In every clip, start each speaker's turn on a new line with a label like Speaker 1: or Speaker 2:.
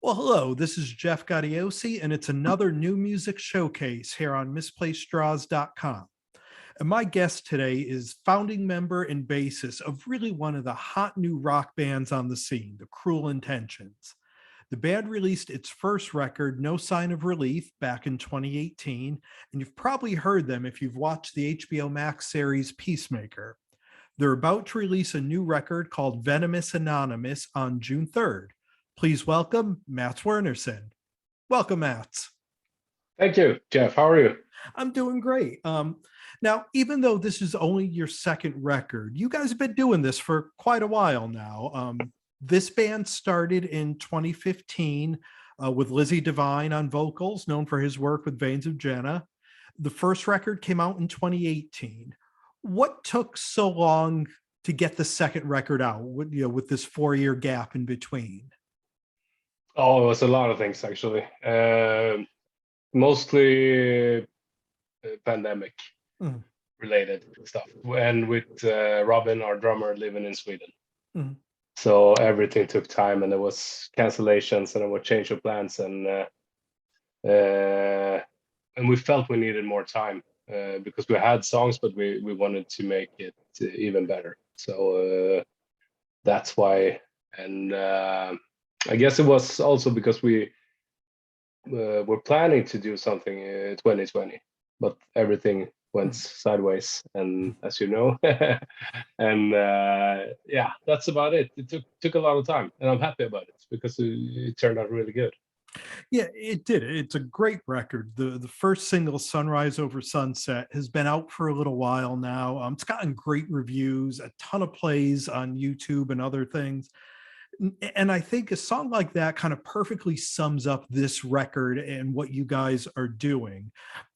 Speaker 1: Well, hello, this is Jeff Gaudiosi, and it's another new music showcase here on misplaceddraws.com. And my guest today is founding member and bassist of really one of the hot new rock bands on the scene, the Cruel Intentions. The band released its first record, No Sign of Relief, back in 2018, and you've probably heard them if you've watched the HBO Max series Peacemaker. They're about to release a new record called Venomous Anonymous on June 3rd. Please welcome Mats Wernerson. Welcome, Mats.
Speaker 2: Thank you, Jeff. How are you?
Speaker 1: I'm doing great. Now, even though this is only your second record, you guys have been doing this for quite a while now. This band started in 2015 with Lizzie Devine on vocals, known for his work with Veins of Jenna. The first record came out in 2018. What took so long to get the second record out, with this 4-year gap in between?
Speaker 2: Oh, it was a lot of things actually. Mostly pandemic
Speaker 1: Mm.
Speaker 2: related stuff, and with Robin, our drummer, living in Sweden.
Speaker 1: Mm.
Speaker 2: So everything took time, and there was cancellations, and there were change of plans, and we felt we needed more time because we had songs, but we wanted to make it even better. So that's why, and I guess it was also because we were planning to do something in 2020, but everything went sideways, and as you know, and yeah, that's about it. It took a lot of time, and I'm happy about it because it turned out really good.
Speaker 1: Yeah, it did. It's a great record. The first single, Sunrise Over Sunset, has been out for a little while now. It's gotten great reviews, a ton of plays on YouTube and other things. And I think a song like that kind of perfectly sums up this record and what you guys are doing.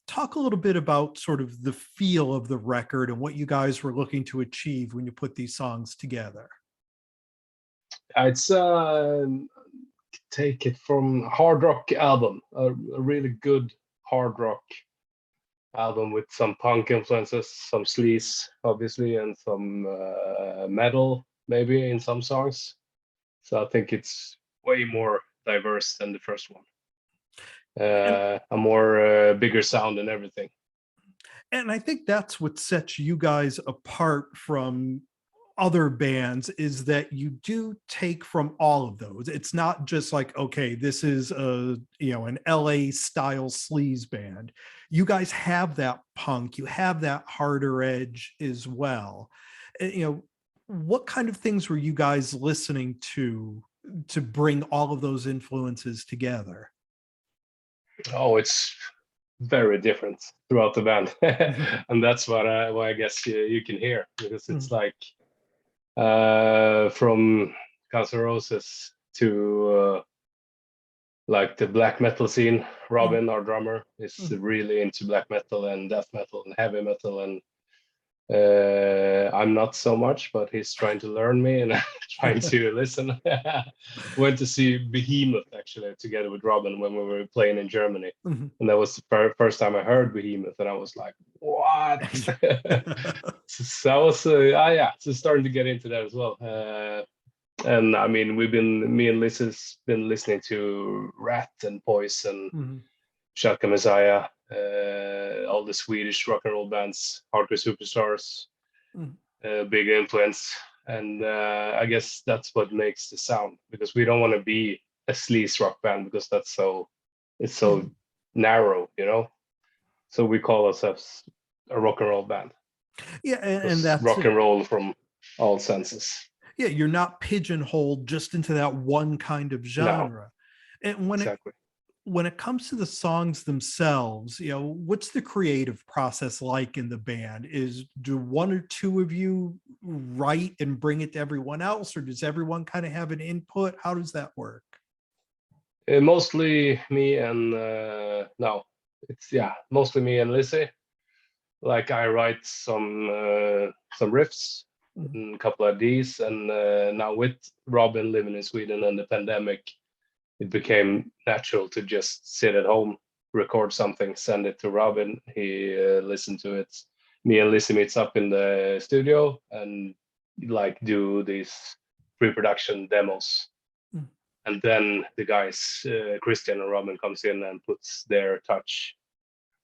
Speaker 1: Talk a little bit about sort of the feel of the record and what you guys were looking to achieve when you put these songs together.
Speaker 2: It's take it from hard rock album, a really good hard rock album with some punk influences, some sleaze, obviously, and some metal maybe in some songs. So I think it's way more diverse than the first one.
Speaker 1: And
Speaker 2: A more bigger sound and everything.
Speaker 1: and I think that's what sets you guys apart from other bands, is that you do take from all of those. It's not just like, okay, this is an LA style sleaze band. You guys have that punk, you have that harder edge as well. What kind of things were you guys listening to bring all of those influences together?
Speaker 2: Oh, it's very different throughout the band, and that's what I guess you can hear, because it's like from Guns N' Roses to like the black metal scene. Robin, our drummer, is really into black metal and death metal and heavy metal, and I'm not so much, but he's trying to learn me, and I'm trying to listen. Went to see Behemoth actually together with Robin when we were playing in Germany, and that was the first time I heard Behemoth, and I was like, "What?" So I was, yeah, so starting to get into that as well. And I mean, me and Liz has been listening to Rat and Poison, Shalka Messiah, all the Swedish rock and roll bands, Hardcore Superstars, big influence. And I guess that's what makes the sound, because we don't want to be a sleaze rock band, because it's so narrow, So we call ourselves a rock and roll band.
Speaker 1: Yeah, and that's
Speaker 2: rock and roll from all senses.
Speaker 1: Yeah, you're not pigeonholed just into that one kind of genre. No, and when it comes to the songs themselves, what's the creative process like in the band? Do one or two of you write and bring it to everyone else, or does everyone kind of have an input? How does that work?
Speaker 2: Mostly me and no, it's mostly me and Lizzie. Like I write some riffs, a couple of these, and now with Robin living in Sweden and the pandemic, it became natural to just sit at home, record something, send it to Robin. He listened to it. Me and Lizzie meets up in the studio and like do these pre-production demos. and then the guys Christian and Robin comes in and puts their touch.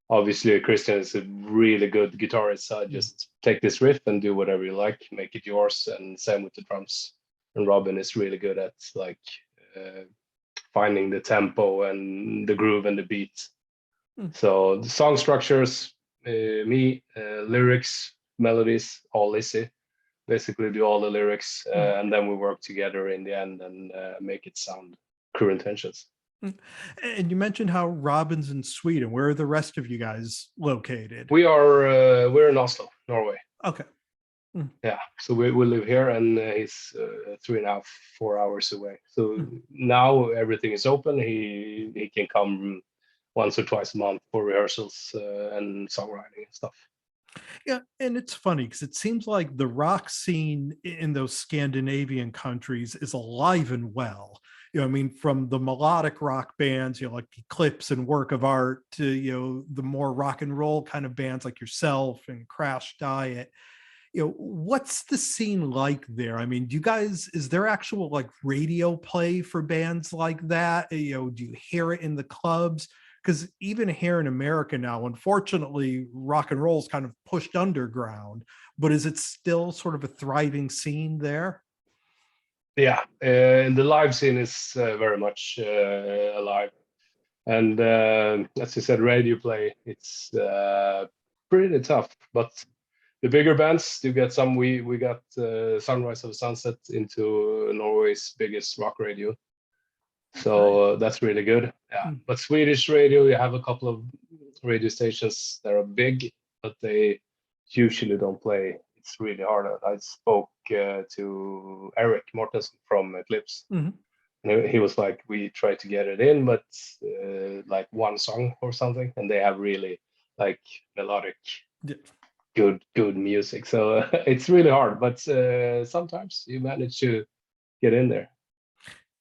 Speaker 2: Obviously, Christian is a really good guitarist, so I just take this riff and do whatever you like, make it yours, and same with the drums. And Robin is really good at like finding the tempo and the groove and the beat. So the song structures, me, lyrics, melodies, all Lizzie. Basically do all the lyrics, and then we work together in the end and make it sound Cruel Intentions.
Speaker 1: And you mentioned how Robin's in Sweden. Where are the rest of you guys located?
Speaker 2: We're in Oslo, Norway.
Speaker 1: Okay.
Speaker 2: Yeah, so we live here, and he's 3.5, 4 hours away. So now everything is open. He can come once or twice a month for rehearsals and songwriting and stuff.
Speaker 1: Yeah, and it's funny because it seems like the rock scene in those Scandinavian countries is alive and well. I mean, from the melodic rock bands, like Eclipse and Work of Art, to the more rock and roll kind of bands like yourself and Crash Diet. What's the scene like there? I mean, is there actual like radio play for bands like that? Do you hear it in the clubs? Because even here in America now, unfortunately, rock and roll is kind of pushed underground, but is it still sort of a thriving scene there?
Speaker 2: Yeah, the live scene is very much alive. And as you said, radio play, it's pretty tough. But the bigger bands do get some. We got Sunrise of the Sunset into Norway's biggest rock radio. So that's really good. Yeah. But Swedish radio, you have a couple of radio stations that are big, but they usually don't play. It's really hard. I spoke to Eric Mortensen from Eclipse. And he was like, we tried to get it in, but like one song or something, and they have really like melodic, good music. So it's really hard, but sometimes you manage to get in there.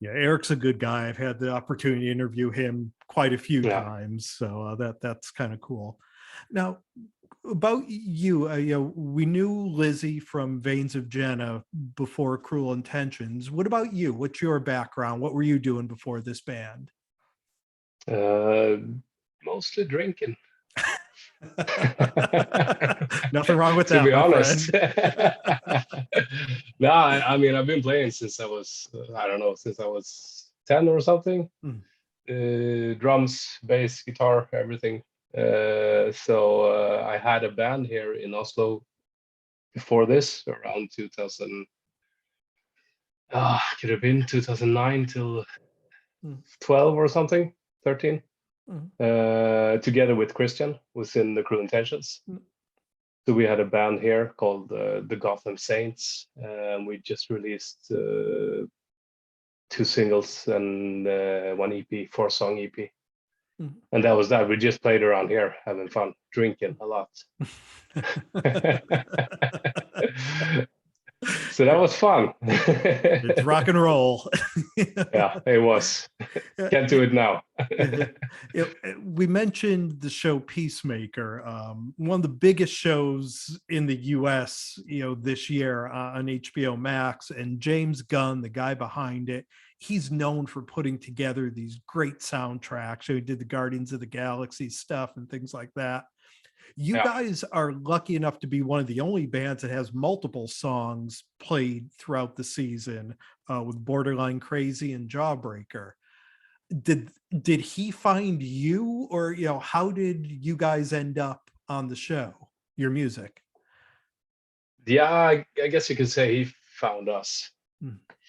Speaker 1: Yeah, Eric's a good guy. I've had the opportunity to interview him quite a few times, so that's kind of cool. Now, about you, we knew Lizzie from Veins of Jenna before Cruel Intentions. What about you? What's your background? What were you doing before this band?
Speaker 2: Mostly drinking.
Speaker 1: Nothing wrong with that,
Speaker 2: to be
Speaker 1: my
Speaker 2: honest.
Speaker 1: friend.
Speaker 2: No, I mean, I've been playing since I was, I don't know, since I was 10 or something. Drums, bass, guitar, everything. So I had a band here in Oslo before this, around 2000. Could have been 2009 till 12 or something, 13. Together with Christian, was in the Cruel Intentions. So we had a band here called the Gotham Saints, and we just released 2 singles and 1 EP, 4-song EP. And that was that. We just played around here, having fun, drinking a lot. So that was fun.
Speaker 1: It's rock and roll.
Speaker 2: Yeah, it was. Can't do it now.
Speaker 1: We mentioned the show Peacemaker, one of the biggest shows in the US, this year on HBO Max. And James Gunn, the guy behind it, he's known for putting together these great soundtracks. So he did the Guardians of the Galaxy stuff and things like that. You guys are lucky enough to be one of the only bands that has multiple songs played throughout the season, with Borderline Crazy and Jawbreaker. Did he find you, or how did you guys end up on the show, your music?
Speaker 2: Yeah, I guess you could say he found us.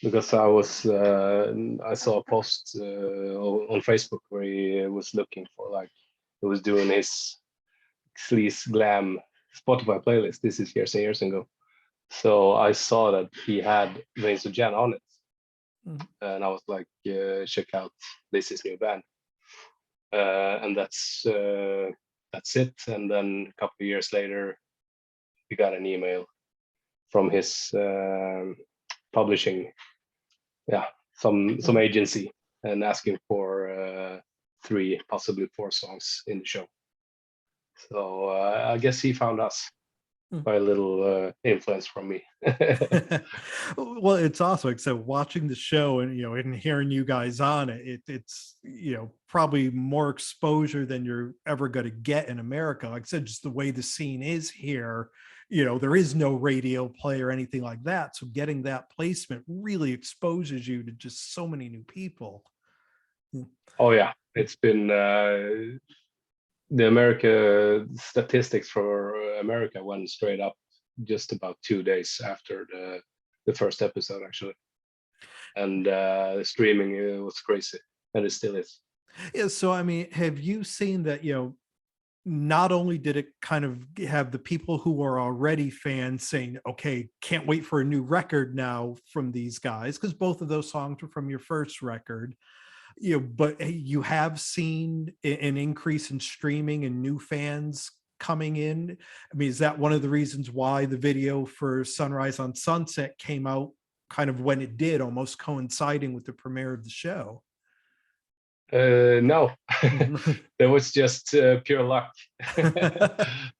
Speaker 2: Because I saw a post on Facebook where he was looking for, like, he was doing his sleaze glam Spotify playlist. This is years and years ago. So I saw that he had Veins of Jan on it. And I was like, check out this new band. And that's it. And then a couple of years later, we got an email from his publishing, some agency, and asking for 3, possibly 4 songs in the show. So I guess he found us. by a little influence from me.
Speaker 1: Well, it's also like so watching the show and and hearing you guys on it, it's probably more exposure than you're ever going to get in America. Like I said, just the way the scene is here, there is no radio play or anything like that. So getting that placement really exposes you to just so many new people.
Speaker 2: Oh yeah, it's been the America statistics for America went straight up just about 2 days after the first episode actually, and the streaming was crazy, and it still is.
Speaker 1: Yeah. So I mean, have you seen that? Not only did it kind of have the people who are already fans saying, "Okay, can't wait for a new record now from these guys," because both of those songs were from your first record. But you have seen an increase in streaming and new fans coming in. I mean, is that one of the reasons why the video for Sunrise on Sunset came out kind of when it did, almost coinciding with the premiere of the show?
Speaker 2: No, that was just pure luck.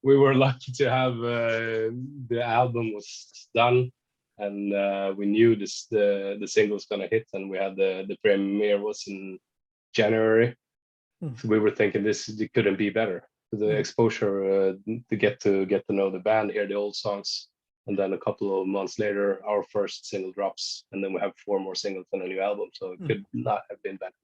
Speaker 2: We were lucky to have the album was done, and we knew the single was gonna hit, and we had the premiere was in January, so we were thinking it couldn't be better. The exposure to get to know the band, hear the old songs, and then a couple of months later, our first single drops, and then we have 4 more singles and a new album, so it could not have been better.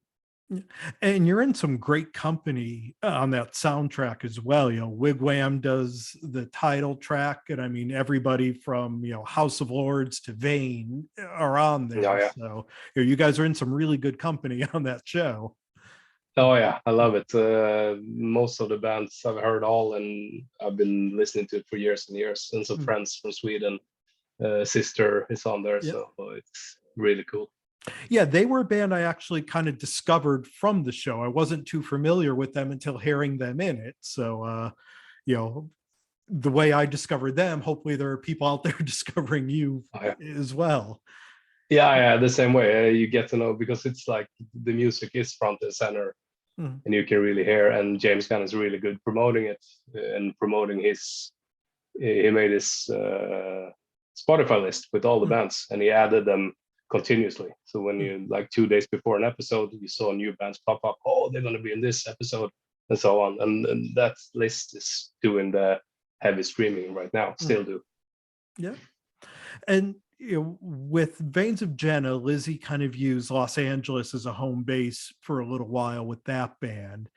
Speaker 1: And you're in some great company on that soundtrack as well. Wigwam does the title track, and I mean everybody from House of Lords to Vane are on there.
Speaker 2: Oh, yeah.
Speaker 1: So you guys are in some really good company on that show.
Speaker 2: Oh yeah, I love it. Most of the bands I've heard all, and I've been listening to it for years and years. And some friends from Sweden, Sister is on there, so it's really cool.
Speaker 1: Yeah, they were a band I actually kind of discovered from the show. I wasn't too familiar with them until hearing them in it. So, the way I discovered them, hopefully there are people out there discovering you as well.
Speaker 2: Yeah, the same way. You get to know, because it's like the music is front and center, and you can really hear. And James Gunn is really good promoting it and promoting his. He made his Spotify list with all the bands, and he added them continuously. So when you like 2 days before an episode, you saw new bands pop up. Oh, they're going to be in this episode, and so on. And that list is doing the heavy streaming right now. Still do.
Speaker 1: Yeah, and with Veins of Jenna, Lizzie kind of used Los Angeles as a home base for a little while with that band.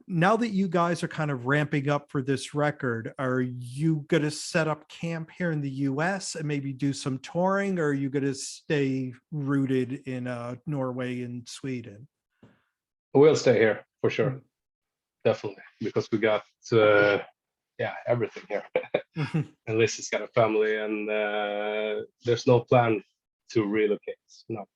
Speaker 1: Now that you guys are kind of ramping up for this record, are you going to set up camp here in the US and maybe do some touring, or are you going to stay rooted in Norway and Sweden?
Speaker 2: We'll stay here for sure. Definitely, because we got everything here. And Lizzie's got a family, and there's no plan to relocate. No.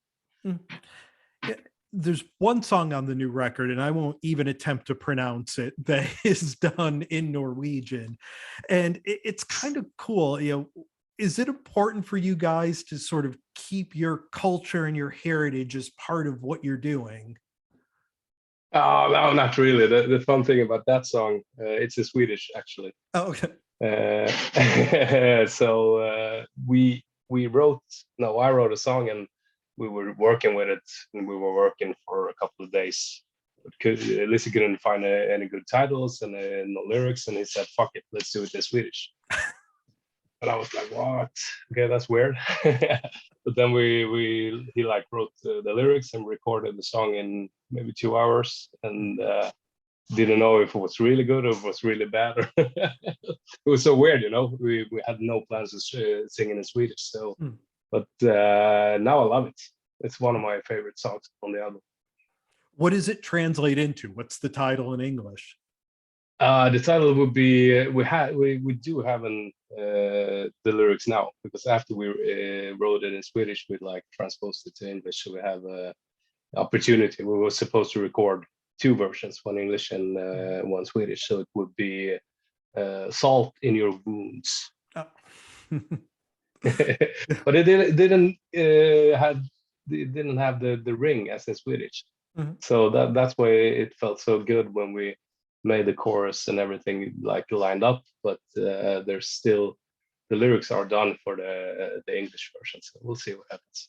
Speaker 1: Yeah. There's one song on the new record, and I won't even attempt to pronounce it, that is done in Norwegian. And it's kind of cool. Is it important for you guys to sort of keep your culture and your heritage as part of what you're doing?
Speaker 2: Oh, no, not really. The fun thing about that song, it's in Swedish, actually.
Speaker 1: Oh, okay.
Speaker 2: So I wrote a song, and we were working with it, and we were working for a couple of days. Lizzie couldn't find any good titles and no lyrics, and he said, "Fuck it, let's do it in Swedish." And I was like, "What? Okay, that's weird." But then he wrote the lyrics and recorded the song in maybe 2 hours, and didn't know if it was really good or if it was really bad. It was so weird, We had no plans of singing in Swedish, so. But now I love it. It's one of my favorite songs on the album.
Speaker 1: What does it translate into? What's the title in English?
Speaker 2: The title would be we do have the lyrics now, because after we wrote it in Swedish, we transposed it to English. So we have an opportunity. We were supposed to record 2 versions, one English and one Swedish. So it would be "Salt in Your Wounds." Oh. But it didn't have the ring as in Swedish. So that's why it felt so good when we made the chorus and everything lined up. But there's still the lyrics are done for the English version. So we'll see what happens.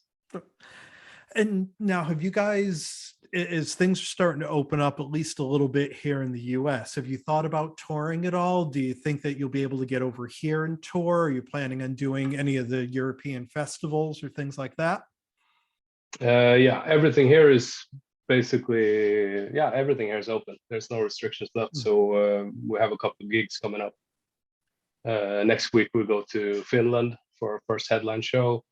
Speaker 1: And now, have you guys, as things are starting to open up at least a little bit here in the US, have you thought about touring at all? Do you think that you'll be able to get over here and tour? Are you planning on doing any of the European festivals or things like that?
Speaker 2: Yeah, everything here is basically, yeah, everything here is open. There's no restrictions left. So we have a couple of gigs coming up. Next week we go to Finland for our first headline show.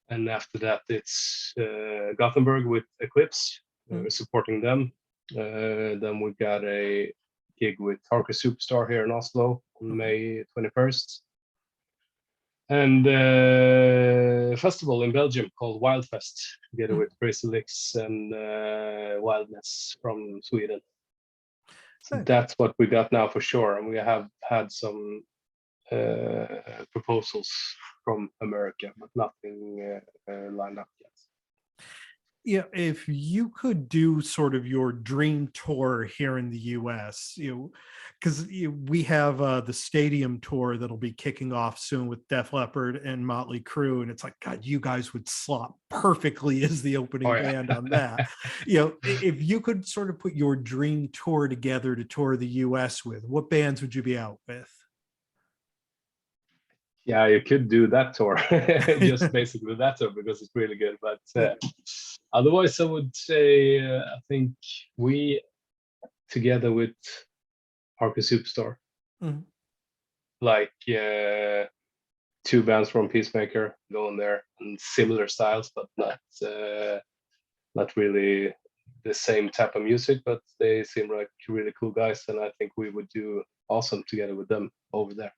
Speaker 2: And after that, it's Gothenburg with Eclipse, supporting them. Then we got a gig with Hardcore Superstar here in Oslo on May 21st. And a festival in Belgium called Wildfest, together with Bracelix and Wildness from Sweden. So that's what we got now for sure. And we have had some proposals from America, but nothing lined up yet.
Speaker 1: Yeah, if you could do sort of your dream tour here in the US, because we have the stadium tour that'll be kicking off soon with Def Leppard and Motley Crue, and it's like, God, you guys would slot perfectly as the opening band on that. If you could sort of put your dream tour together to tour the US with, what bands would you be out with?
Speaker 2: Yeah, you could do that tour, just basically that tour, because it's really good. But otherwise, I would say I think we, together with Hardcore Superstar, like two bands from Peacemaker, going there and similar styles, but not really the same type of music. But they seem like really cool guys, and I think we would do awesome together with them over there.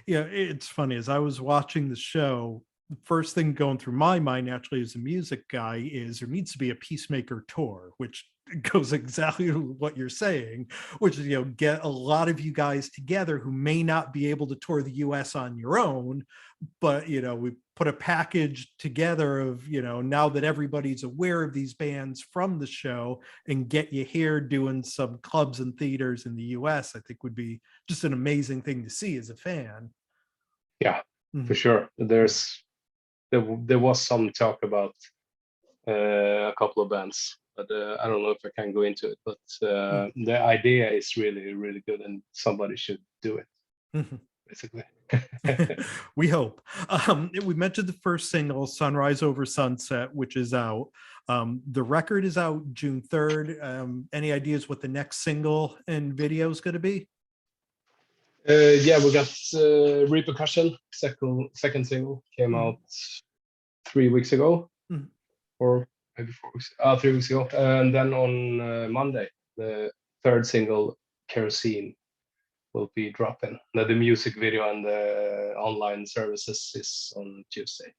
Speaker 1: Yeah, it's funny. As I was watching the show, the first thing going through my mind naturally as a music guy is there needs to be a Peacemaker tour, which goes exactly what you're saying, which is, get a lot of you guys together who may not be able to tour the US on your own, but, we put a package together of, now that everybody's aware of these bands from the show, and get you here doing some clubs and theaters in the US, I think would be just an amazing thing to see as a fan.
Speaker 2: Yeah, for sure. There was some talk about a couple of bands, but I don't know if I can go into it. But the idea is really, really good, and somebody should do it, basically.
Speaker 1: We hope. We mentioned the first single, Sunrise Over Sunset, which is out. The record is out June 3rd. Any ideas what the next single and video is going to be?
Speaker 2: Yeah, we got Repercussion, second single, came out 3 weeks ago, or maybe 4 weeks, 3 weeks ago. And then on Monday, the third single, Kerosene, will be dropping. Now, the music video and the online services is on Tuesday.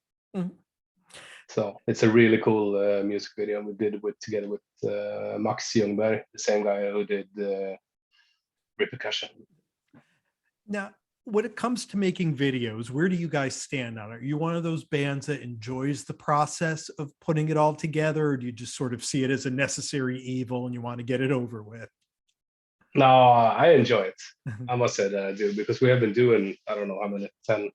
Speaker 2: So it's a really cool music video. We did it together with Max Ljungberg, the same guy who did Repercussion.
Speaker 1: Now, when it comes to making videos, where do you guys stand on it? Are you one of those bands that enjoys the process of putting it all together, or do you just sort of see it as a necessary evil and you want to get it over with?
Speaker 2: No, I enjoy it. I must say that I do, because we have been doing, I don't know how many, 10.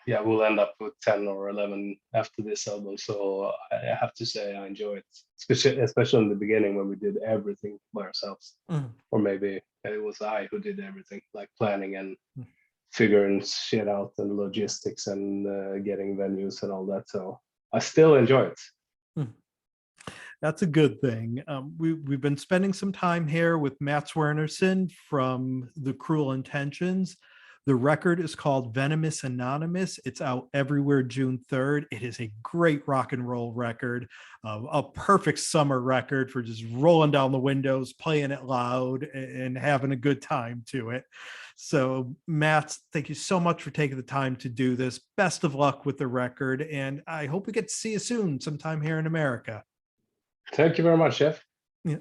Speaker 2: Yeah, we'll end up with 10 or 11 after this album. So I have to say I enjoy it, especially in the beginning when we did everything by ourselves. Or maybe it was I who did everything, like planning and figuring shit out and logistics and getting venues and all that. So I still enjoy it.
Speaker 1: That's a good thing. We've been spending some time here with Mats Wernerson from The Cruel Intentions. The record is called Venomous Anonymous. It's out everywhere June 3rd. It is a great rock and roll record, a perfect summer record for just rolling down the windows, playing it loud, and having a good time to it. So, Mats, thank you so much for taking the time to do this. Best of luck with the record, and I hope we get to see you soon sometime here in America.
Speaker 2: Thank you very much, Jeff.
Speaker 1: Yeah.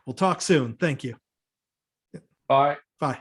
Speaker 1: We'll talk soon. Thank you.
Speaker 2: Bye.
Speaker 1: Bye.